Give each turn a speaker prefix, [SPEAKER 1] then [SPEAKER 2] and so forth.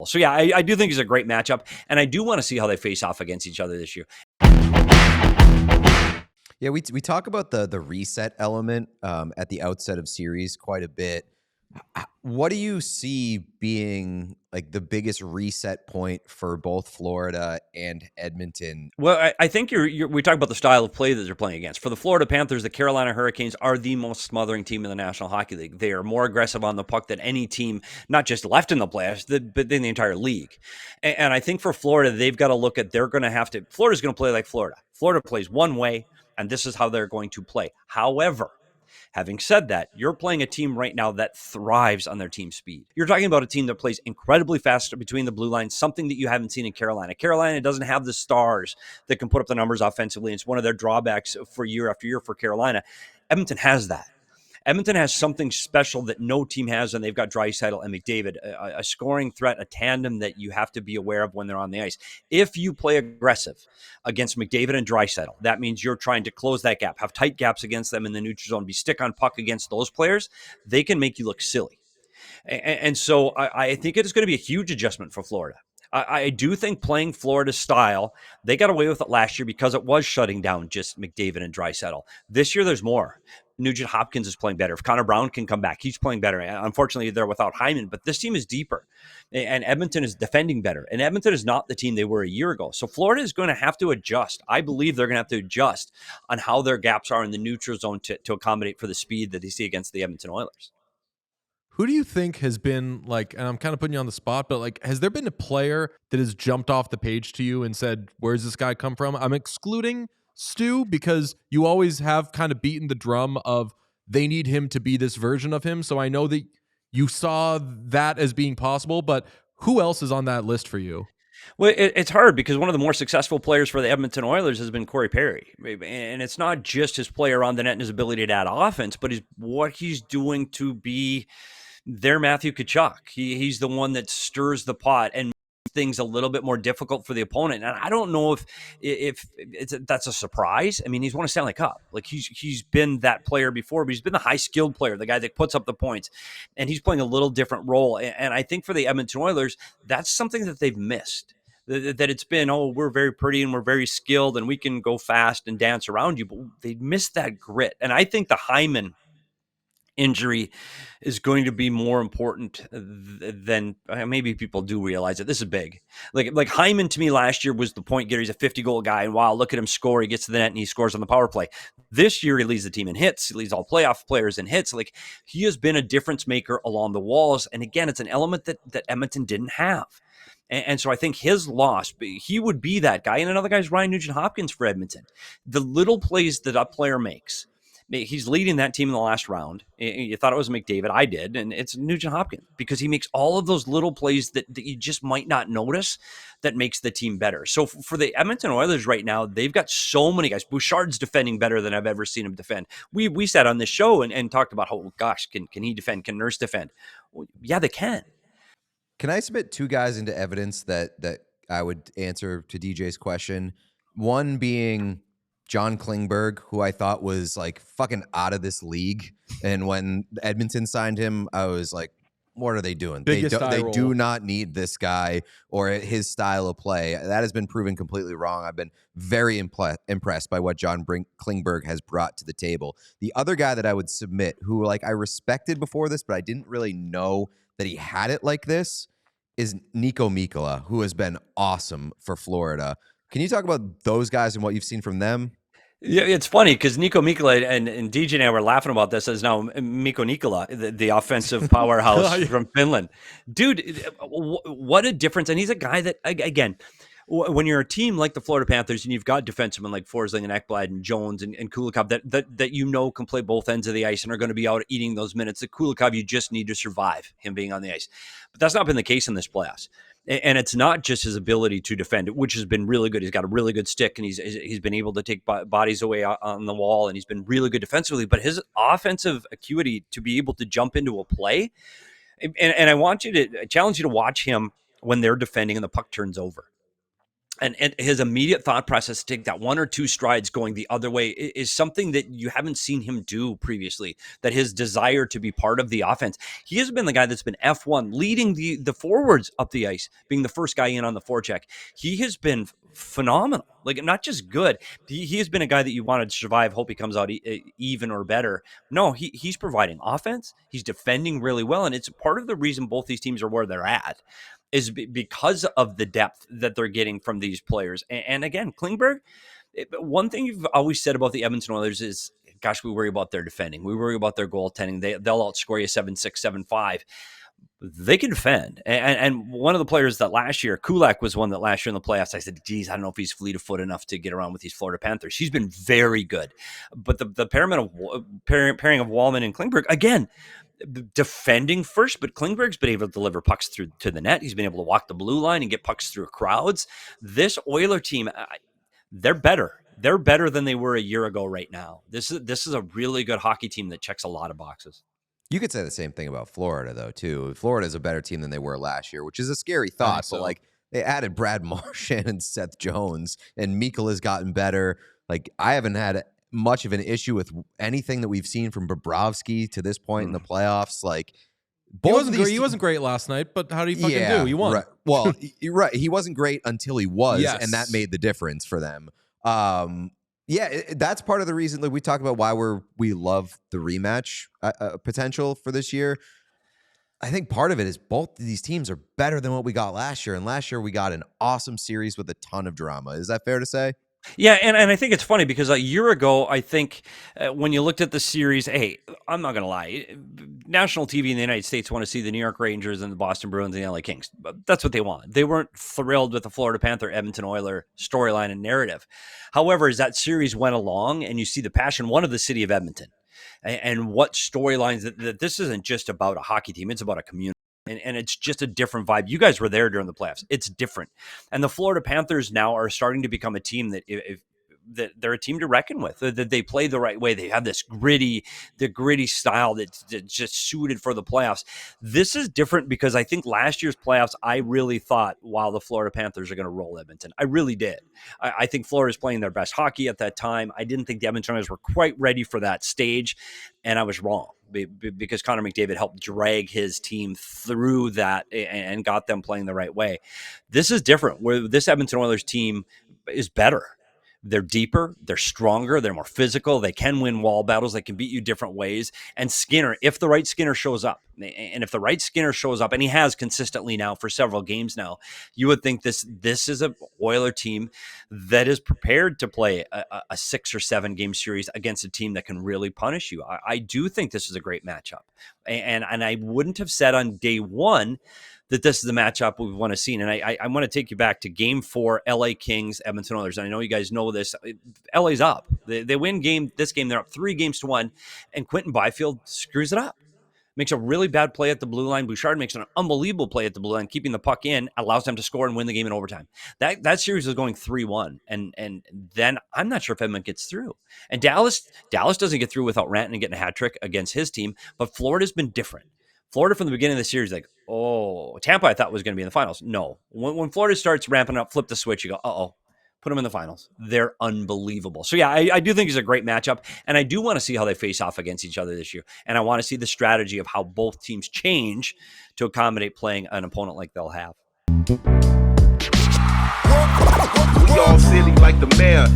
[SPEAKER 1] So yeah, I do think it's a great matchup, and I do want to see how they face off against each other this year.
[SPEAKER 2] Yeah, we talk about the reset element at the outset of series quite a bit. What do you see being like the biggest reset point for both Florida and Edmonton?
[SPEAKER 1] Well, I think we talk about the style of play that they're playing against. For the Florida Panthers, the Carolina Hurricanes are the most smothering team in the National Hockey League. They are more aggressive on the puck than any team, not just left in the playoffs, but in the entire league. And I think for Florida, they've got to look at, they're going to have to, Florida's going to play like Florida. Florida plays one way, and this is how they're going to play. However, having said that, you're playing a team right now that thrives on their team speed. You're talking about a team that plays incredibly fast between the blue lines, something that you haven't seen in Carolina. Carolina doesn't have the stars that can put up the numbers offensively. It's one of their drawbacks for year after year for Carolina. Edmonton has that. Edmonton has something special that no team has, and they've got Draisaitl and McDavid, a scoring threat, a tandem that you have to be aware of when they're on the ice. If you play aggressive against McDavid and Draisaitl, that means you're trying to close that gap, have tight gaps against them in the neutral zone, be stick on puck against those players. They can make you look silly. And so I think it is going to be a huge adjustment for Florida. I do think playing Florida style, they got away with it last year because it was shutting down just McDavid and Draisaitl. This year, there's more. Nugent Hopkins is playing better. If Connor Brown can come back, he's playing better. Unfortunately, they're without Hyman, but this team is deeper. And Edmonton is defending better. And Edmonton is not the team they were a year ago. So Florida is going to have to adjust. I believe they're going to have to adjust on how their gaps are in the neutral zone to accommodate for the speed that they see against the Edmonton Oilers.
[SPEAKER 3] Who do you think has been like, and I'm kind of putting you on the spot, but like, has there been a player that has jumped off the page to you and said, where's this guy come from? I'm excluding Stu because you always have kind of beaten the drum of they need him to be this version of him. So I know that you saw that as being possible, but who else is on that list for you?
[SPEAKER 1] Well, it's hard because one of the more successful players for the Edmonton Oilers has been Corey Perry. And it's not just his player on the net and his ability to add offense, but what he's doing to be their Matthew Tkachuk. He's the one that stirs the pot and makes things a little bit more difficult for the opponent. And I don't know if that's a surprise. I mean, he's won a Stanley Cup. Like he's been that player before, but he's been the high skilled player, the guy that puts up the points, and he's playing a little different role. And I think for the Edmonton Oilers, that's something that they've missed. That it's been, oh, we're very pretty and we're very skilled and we can go fast and dance around you, but they missed that grit. And I think the Hyman injury is going to be more important than maybe people do realize it. This is big. Like Hyman to me last year was the point getter. He's a 50-goal guy, and wow, look at him score. He gets to the net and he scores on the power play. This year he leads the team in hits. He leads all playoff players in hits. Like he has been a difference maker along the walls. And again, it's an element that Edmonton didn't have. And so I think his loss, he would be that guy. And another guy is Ryan Nugent-Hopkins for Edmonton. The little plays that a player makes. He's leading that team in the last round. You thought it was McDavid. I did. And it's Nugent-Hopkins because he makes all of those little plays that you just might not notice that makes the team better. So for the Edmonton Oilers right now, they've got so many guys. Bouchard's defending better than I've ever seen him defend. We sat on this show and talked about, oh, gosh, can he defend? Can Nurse defend? Well, yeah, they can.
[SPEAKER 2] Can I submit two guys into evidence that I would answer to DJ's question? One being John Klingberg, who I thought was like fucking out of this league. And when Edmonton signed him, I was like, what are they doing? They do not need this guy or his style of play. That has been proven completely wrong. I've been very impressed by what John Klingberg has brought to the table. The other guy that I would submit, who like I respected before this, but I didn't really know that he had it like this, is Nico Mikkola, who has been awesome for Florida. Can you talk about those guys and what you've seen from them?
[SPEAKER 1] Yeah, it's funny because Nico Mikkola and DJ and I were laughing about this as now Mikko Nikkola, the offensive powerhouse from Finland. Dude, what a difference. And he's a guy that, again, when you're a team like the Florida Panthers and you've got defensemen like Forsling and Ekblad and Jones and Kulikov that you know can play both ends of the ice and are going to be out eating those minutes, the Kulikov you just need to survive him being on the ice. But that's not been the case in this playoffs. And it's not just his ability to defend, which has been really good. He's got a really good stick, and he's been able to take bodies away on the wall, and he's been really good defensively. But his offensive acuity to be able to jump into a play, and I challenge you to watch him when they're defending and the puck turns over. And his immediate thought process to take that 1 or 2 strides going the other way is something that you haven't seen him do previously. That his desire to be part of the offense. He has been the guy that's been F1, leading the forwards up the ice, being the first guy in on the forecheck. He has been phenomenal. Like, not just good. He has been a guy that you wanted to survive, hope he comes out even or better. No, he's providing offense. He's defending really well. And it's part of the reason both these teams are where they're at, is because of the depth that they're getting from these players. And again, Klingberg, one thing you've always said about the Edmonton Oilers is, gosh, we worry about their defending. We worry about their goaltending. They'll outscore you 7-6, 7-5. They can defend. And one of the players that last year, Kulak was one that last year in the playoffs, I said, geez, I don't know if he's fleet of foot enough to get around with these Florida Panthers. He's been very good. But the pairing of Wallman and Klingberg, again, defending first, but Klingberg's been able to deliver pucks through to the net. He's been able to walk the blue line and get pucks through crowds. This Oiler team, they're better. They're better than they were a year ago right now. This is a really good hockey team that checks a lot of boxes.
[SPEAKER 2] You could say the same thing about Florida, though, too. Florida is a better team than they were last year, which is a scary thought.
[SPEAKER 3] So.
[SPEAKER 2] But, like, they added Brad Marchand and Seth Jones, and Mikkel has gotten better. Like, I haven't had much of an issue with anything that we've seen from Bobrovsky to this point in the playoffs. Like,
[SPEAKER 3] he wasn't great last night, but how did he fucking do? He won.
[SPEAKER 2] Right. Well, you're right. He wasn't great until he was,
[SPEAKER 3] Yes.
[SPEAKER 2] and that made the difference for them. That's part of the reason that we talk about why we love the rematch potential for this year. I think part of it is both of these teams are better than what we got last year, and last year we got an awesome series with a ton of drama. Is that fair to say?
[SPEAKER 1] Yeah, and I think it's funny because a year ago, I think when you looked at the series, hey, I'm not going to lie, national TV in the United States want to see the New York Rangers and the Boston Bruins and the LA Kings. That's what they want. They weren't thrilled with the Florida Panther, Edmonton Oiler storyline and narrative. However, as that series went along and you see the passion, one of the city of Edmonton, and what storylines that this isn't just about a hockey team, it's about a community. And it's just a different vibe. You guys were there during the playoffs. It's different. And the Florida Panthers now are starting to become a team that that they're a team to reckon with, that they play the right way. They have this gritty style that's just suited for the playoffs. This is different because I think last year's playoffs, I really thought, wow, the Florida Panthers are going to roll Edmonton. I really did. I think Florida's playing their best hockey at that time. I didn't think the Edmonton Oilers were quite ready for that stage, and I was wrong because Connor McDavid helped drag his team through that and got them playing the right way. This is different, where this Edmonton Oilers team is better. They're deeper, they're stronger, they're more physical, they can win wall battles, they can beat you different ways. And Skinner, if the right Skinner shows up, and he has consistently now for several games now, you would think this is a Oiler team that is prepared to play a 6 or 7 game series against a team that can really punish you. I do think this is a great matchup. And I wouldn't have said on day one that this is the matchup we want to see. And I want to take you back to Game 4, LA Kings, Edmonton Oilers. And I know you guys know this. LA's up. They win this game. They're up 3-1, and Quentin Byfield screws it up. Makes a really bad play at the blue line. Bouchard makes an unbelievable play at the blue line, keeping the puck in, allows them to score and win the game in overtime. That series was going 3-1. And then I'm not sure if Edmonton gets through. And Dallas doesn't get through without Rantanen getting a hat trick against his team, but Florida's been different. Florida from the beginning of the series, like, oh, Tampa I thought was going to be in the finals. No. When Florida starts ramping up, flip the switch, you go, uh-oh, put them in the finals. They're unbelievable. So, yeah, I do think it's a great matchup, and I do want to see how they face off against each other this year. And I want to see the strategy of how both teams change to accommodate playing an opponent like they'll have.
[SPEAKER 4] We all silly like the mayor.